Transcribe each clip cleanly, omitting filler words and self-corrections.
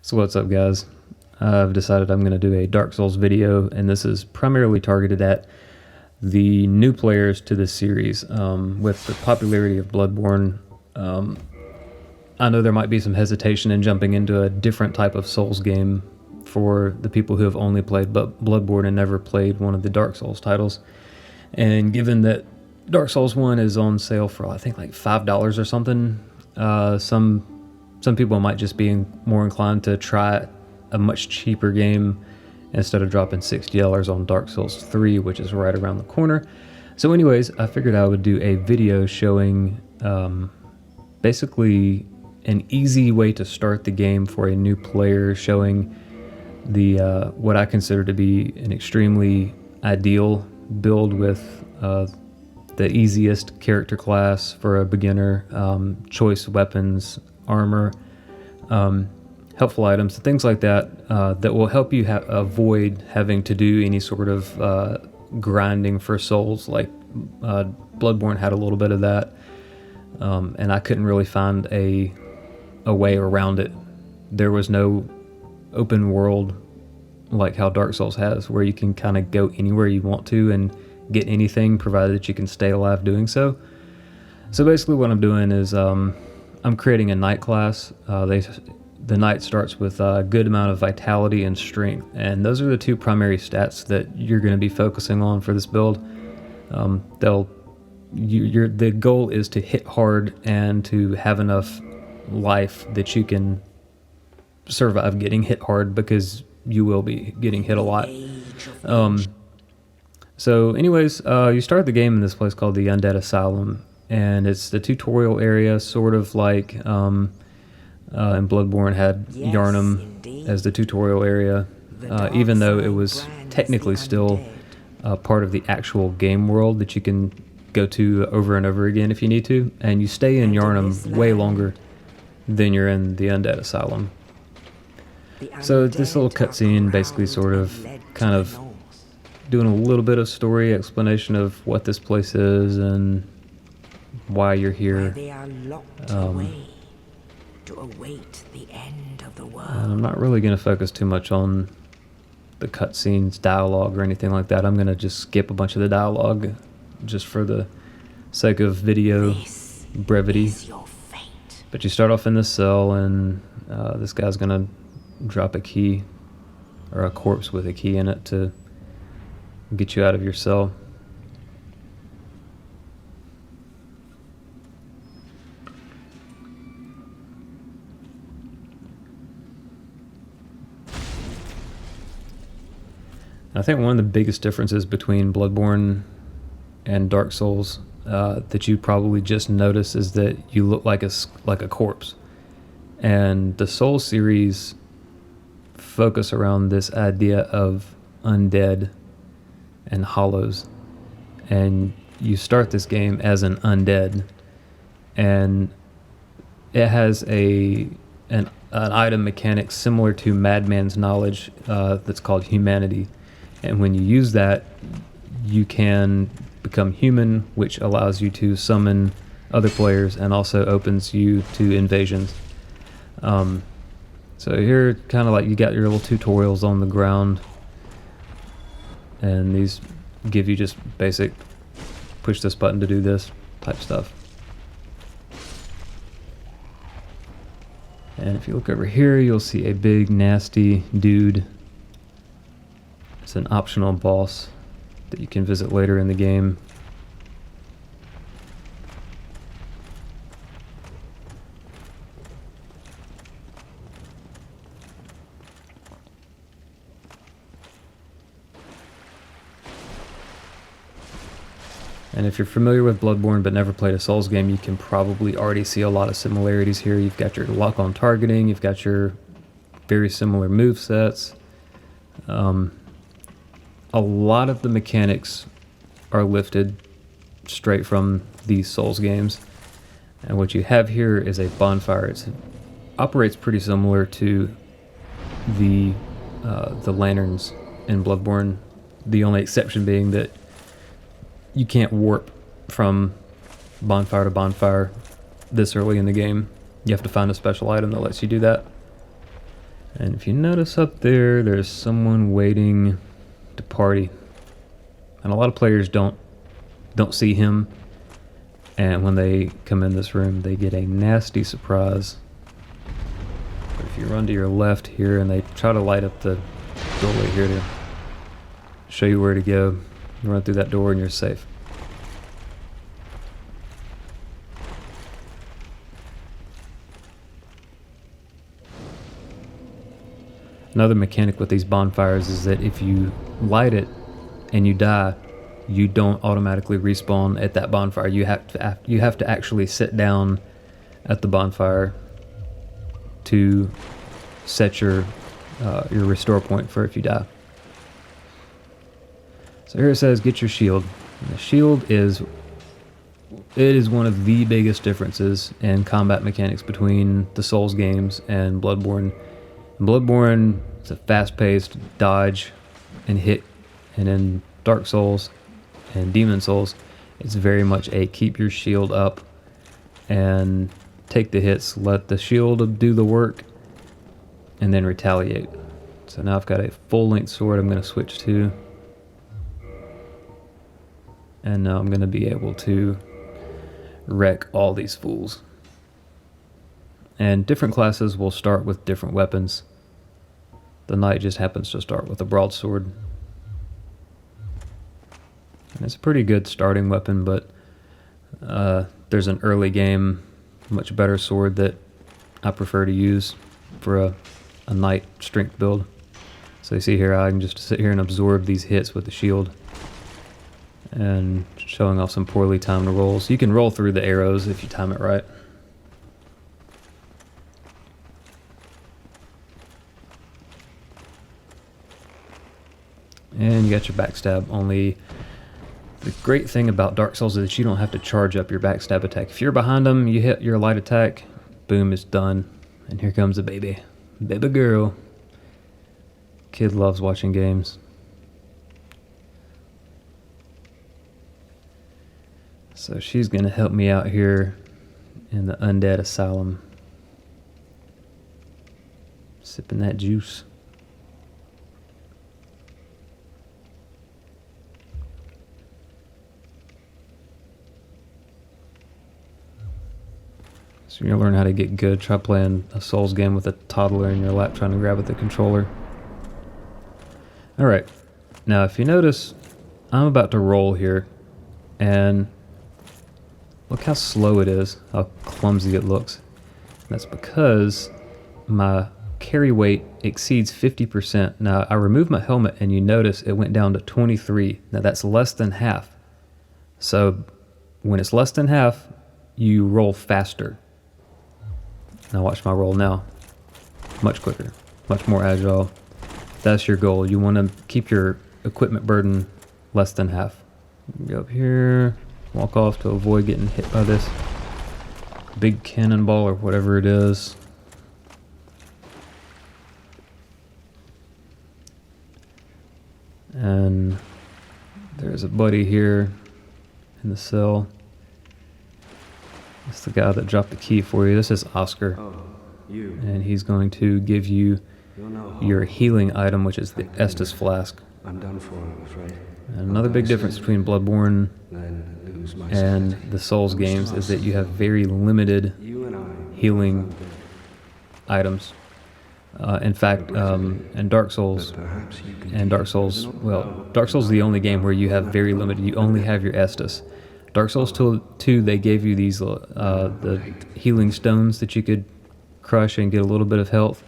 So what's up, guys? I've decided I'm going to do a Dark Souls video, and this is primarily targeted at the new players to this series. With the popularity of Bloodborne, I know there might be some hesitation in jumping into a different type of Souls game for the people who have only played Bloodborne and never played one of the Dark Souls titles. And given that Dark Souls 1 is on sale for, I think, like $5 or something, some people might just be more inclined to try a much cheaper game instead of dropping $60 on Dark Souls 3, which is right around the corner. So anyways, I figured I would do a video showing basically an easy way to start the game for a new player, showing the what I consider to be an extremely ideal build with the easiest character class for a beginner, choice weapons, armor, helpful items, things like that, that will help you avoid having to do any sort of grinding for souls. Like Bloodborne had a little bit of that, and I couldn't really find a way around it. There was no open world like how Dark Souls has, where you can kind of go anywhere you want to and get anything, provided that you can stay alive doing so. So basically what I'm doing is I'm creating a knight class. The knight starts with a good amount of vitality and strength, and those are the two primary stats that you're going to be focusing on for this build. The goal is to hit hard and to have enough life that you can survive getting hit hard, because you will be getting hit a lot. So anyways, you start the game in this place called the Undead Asylum, and it's the tutorial area, sort of like in Bloodborne had Yharnam as the tutorial area, even though it was technically still part of the actual game world that you can go to over and over again if you need to, and you stay in Yharnam way longer than you're in the Undead Asylum. So this little cutscene basically sort of kind of doing a little bit of story explanation of what this place is and why you're here. To await the end of the world. And I'm not really going to focus too much on the cutscenes, dialogue, or anything like that. I'm going to just skip a bunch of the dialogue just for the sake of video brevity. But you start off in this cell, and this guy's going to drop a key, or a corpse with a key in it, to get you out of your cell. I think one of the biggest differences between Bloodborne and Dark Souls that you probably just noticed is that you look like a corpse. And the Souls series focus around this idea of undead and hollows. And you start this game as an undead, and it has an item mechanic similar to Madman's knowledge that's called humanity. And when you use that, you can become human, which allows you to summon other players and also opens you to invasions. So here, kind of like, you got your little tutorials on the ground, and these give you just basic push this button to do this type stuff. And if you look over here, you'll see a big nasty dude. It's an optional boss that you can visit later in the game. And if you're familiar with Bloodborne but never played a Souls game, you can probably already see a lot of similarities here. You've got your lock on targeting, you've got your very similar move sets. A lot of the mechanics are lifted straight from these Souls games. And what you have here is a bonfire. It operates pretty similar to the lanterns in Bloodborne, the only exception being that you can't warp from bonfire to bonfire this early in the game. You have to find a special item that lets you do that. And if you notice up there, there's someone waiting to party. And a lot of players don't see him. And when they come in this room, they get a nasty surprise. But if you run to your left here and they try to light up the doorway here to show you where to go, you run through that door and you're safe. Another mechanic with these bonfires is that if you light it and you die, you don't automatically respawn at that bonfire. You have to actually sit down at the bonfire to set your restore point for if you die. So here it says get your shield. And the shield is one of the biggest differences in combat mechanics between the Souls games and Bloodborne. In Bloodborne, it's a fast-paced dodge and hit, and in Dark Souls and Demon Souls, it's very much a keep your shield up and take the hits, let the shield do the work, and then retaliate. So now I've got a full-length sword I'm going to switch to, and now I'm going to be able to wreck all these fools. And different classes will start with different weapons. The knight just happens to start with a broadsword. And it's a pretty good starting weapon, but there's an early game, much better sword that I prefer to use for a knight strength build. So you see here, I can just sit here and absorb these hits with the shield. And showing off some poorly timed rolls. You can roll through the arrows if you time it right. And you got your backstab. Only the great thing about Dark Souls is that you don't have to charge up your backstab attack. If you're behind them, you hit your light attack, boom, it's done. And here comes a baby. Baby girl. Kid loves watching games. So she's going to help me out here in the Undead Asylum. Sipping that juice. So you're going to learn how to get good. Try playing a Souls game with a toddler in your lap trying to grab at the controller. Alright, now if you notice, I'm about to roll here, and look how slow it is, how clumsy it looks. That's because my carry weight exceeds 50%. Now I removed my helmet and you notice it went down to 23. Now that's less than half. So when it's less than half, you roll faster. Now watch my roll now. Much quicker, much more agile. That's your goal. You want to keep your equipment burden less than half. Go up here, walk off to avoid getting hit by this big cannonball or whatever it is. And there's a buddy here in the cell. It's the guy that dropped the key for you. This is Oscar. Oh, you. And he's going to give you your healing item, which is the Estus Flask. I'm done for, I'm afraid. And another big difference between Bloodborne and the Souls games is that you have very limited healing items. In fact, in Dark Souls, Dark Souls is the only game where you have very limited, you only have your Estus. Dark Souls 2, they gave you these the healing stones that you could crush and get a little bit of health.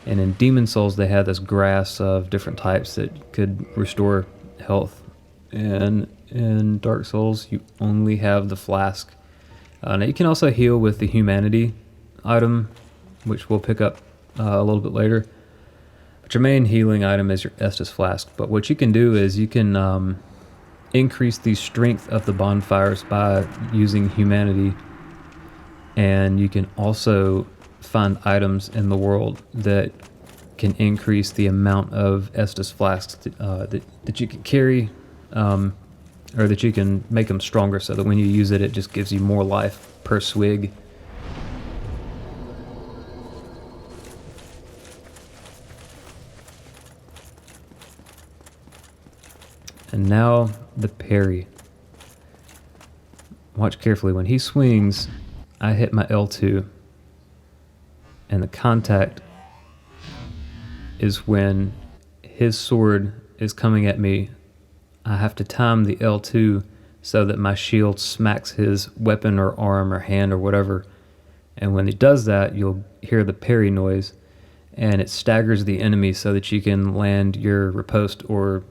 And in Demon Souls, they had this grass of different types that could restore health. And in Dark Souls, you only have the flask. Now you can also heal with the humanity item, which we'll pick up a little bit later. But your main healing item is your Estus Flask. But what you can do is you can increase the strength of the bonfires by using humanity. And you can also find items in the world that can increase the amount of Estus Flasks that you can carry, or that you can make them stronger so that when you use it, it just gives you more life per swig. And now the parry. Watch carefully. When he swings, I hit my L2. And the contact is when his sword is coming at me. I have to time the L2 so that my shield smacks his weapon or arm or hand or whatever. And when it does that, you'll hear the parry noise, and it staggers the enemy so that you can land your riposte or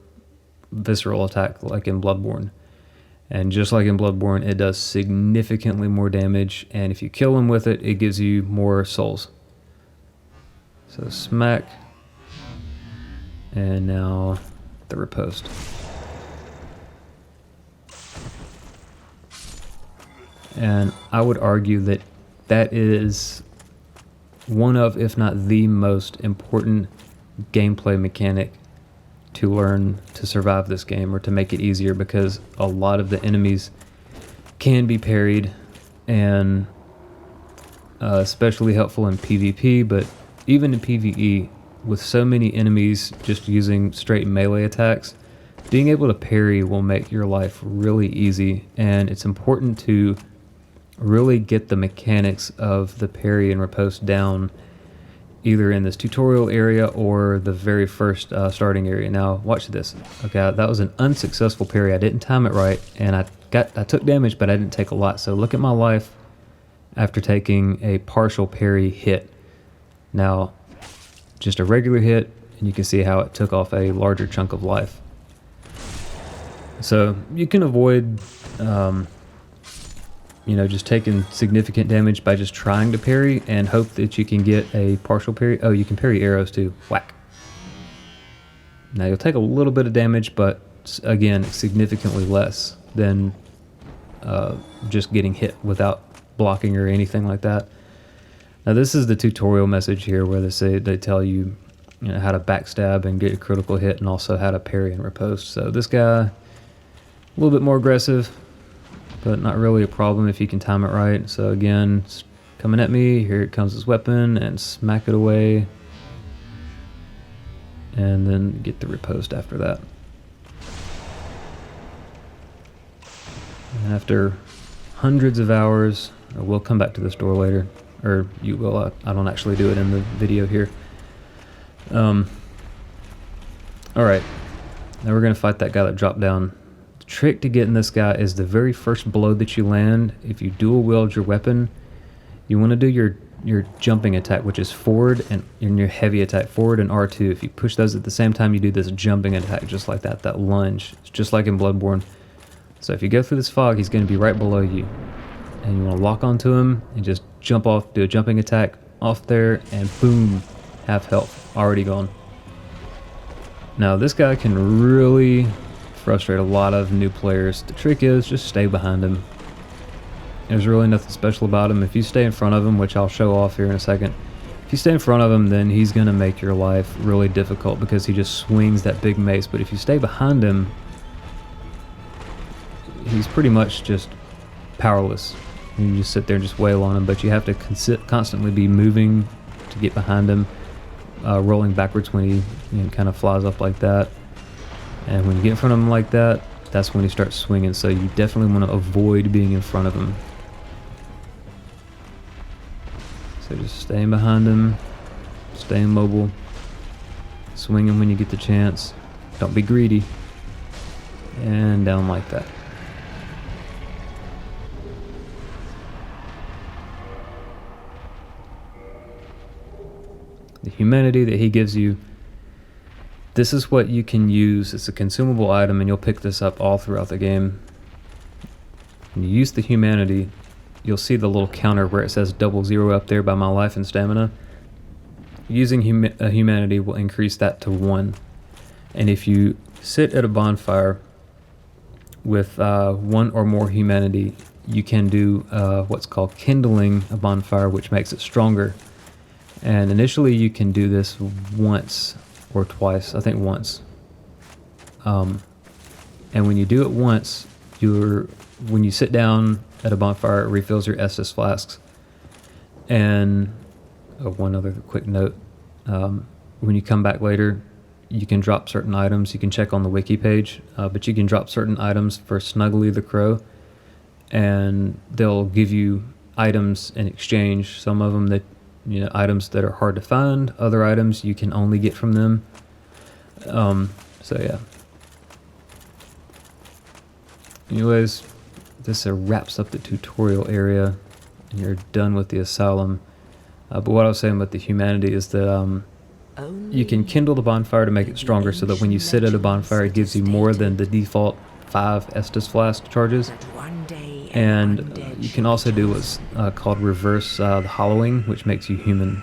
visceral attack like in Bloodborne. And just like in Bloodborne, it does significantly more damage, and if you kill him with it, it gives you more souls. So smack, and now the riposte. And I would argue that that is one of, if not the most important gameplay mechanic to learn to survive this game, or to make it easier, because a lot of the enemies can be parried, and especially helpful in PvP, but even in PvE, with so many enemies just using straight melee attacks, being able to parry will make your life really easy. And it's important to really get the mechanics of the parry and riposte down, either in this tutorial area or the very first starting area. Now watch this. Okay, that was an unsuccessful parry. I didn't time it right, and I took damage, but I didn't take a lot. So look at my life after taking a partial parry hit. Now just a regular hit, and you can see how it took off a larger chunk of life. So you can avoid just taking significant damage by just trying to parry and hope that you can get a partial parry. Oh, you can parry arrows too. Whack. Now you'll take a little bit of damage, but again, significantly less than just getting hit without blocking or anything like that. Now this is the tutorial message here, where they tell you, how to backstab and get a critical hit, and also how to parry and riposte. So this guy, a little bit more aggressive, but not really a problem if you can time it right. So again, it's coming at me, here it comes his weapon, and smack it away, and then get the riposte after that. And after hundreds of hours, we'll come back to this door later, or you will. I don't actually do it in the video here. Alright, now we're going to fight that guy that dropped down. The trick to getting this guy is the very first blow that you land. If you dual wield your weapon, you want to do your jumping attack, which is forward, and your heavy attack, forward and R2. If you push those at the same time, you do this jumping attack just like that lunge. It's just like in Bloodborne. So if you go through this fog, he's going to be right below you, and you want to lock onto him and just jump off, do a jumping attack off there, and boom, half health, already gone. Now this guy can really frustrate a lot of new players. The trick is just stay behind him. There's really nothing special about him. If you stay in front of him, which I'll show off here in a second, if you stay in front of him, then he's going to make your life really difficult, because he just swings that big mace. But if you stay behind him, he's pretty much just powerless. You just sit there and just wail on him, but you have to constantly be moving to get behind him, rolling backwards when he kind of flies up like that. And when you get in front of him like that, that's when he starts swinging. So you definitely want to avoid being in front of him. So just staying behind him, staying mobile, swing him when you get the chance. Don't be greedy. And down like that. The humanity that he gives you, this is what you can use. It's a consumable item, and you'll pick this up all throughout the game. When you use the humanity, you'll see the little counter where it says 00 up there by my life and stamina. Using humanity will increase that to 1. And if you sit at a bonfire with 1 or more humanity, you can do what's called kindling a bonfire, which makes it stronger. And initially you can do this once or twice, I think once. And when you do it once, when you sit down at a bonfire, it refills your Estus flasks. And one other quick note, when you come back later, you can drop certain items. You can check on the wiki page, but you can drop certain items for Snuggly the Crow, and they'll give you items in exchange. Some of them that, items that are hard to find. Other items you can only get from them. So yeah. Anyways, this wraps up the tutorial area, and you're done with the Asylum. But what I was saying about the humanity is that you can kindle the bonfire to make it stronger, so that when you sit at a bonfire, it gives you more than the default 5 Estus Flask charges. And you can also do what's called reverse the hollowing, which makes you human.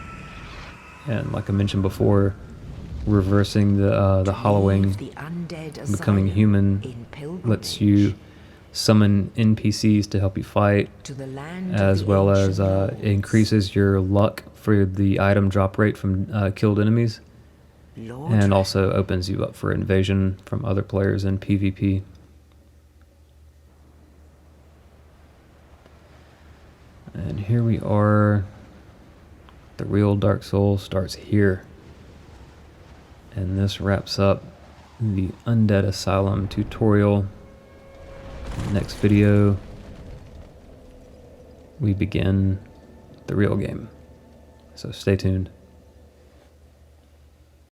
And like I mentioned before, reversing the hollowing, becoming human, lets you summon NPCs to help you fight, as well as it increases your luck for the item drop rate from killed enemies, and also opens you up for invasion from other players in PvP. And here we are. The real Dark Souls starts here. And this wraps up the Undead Asylum tutorial. Next video, we begin the real game. So stay tuned.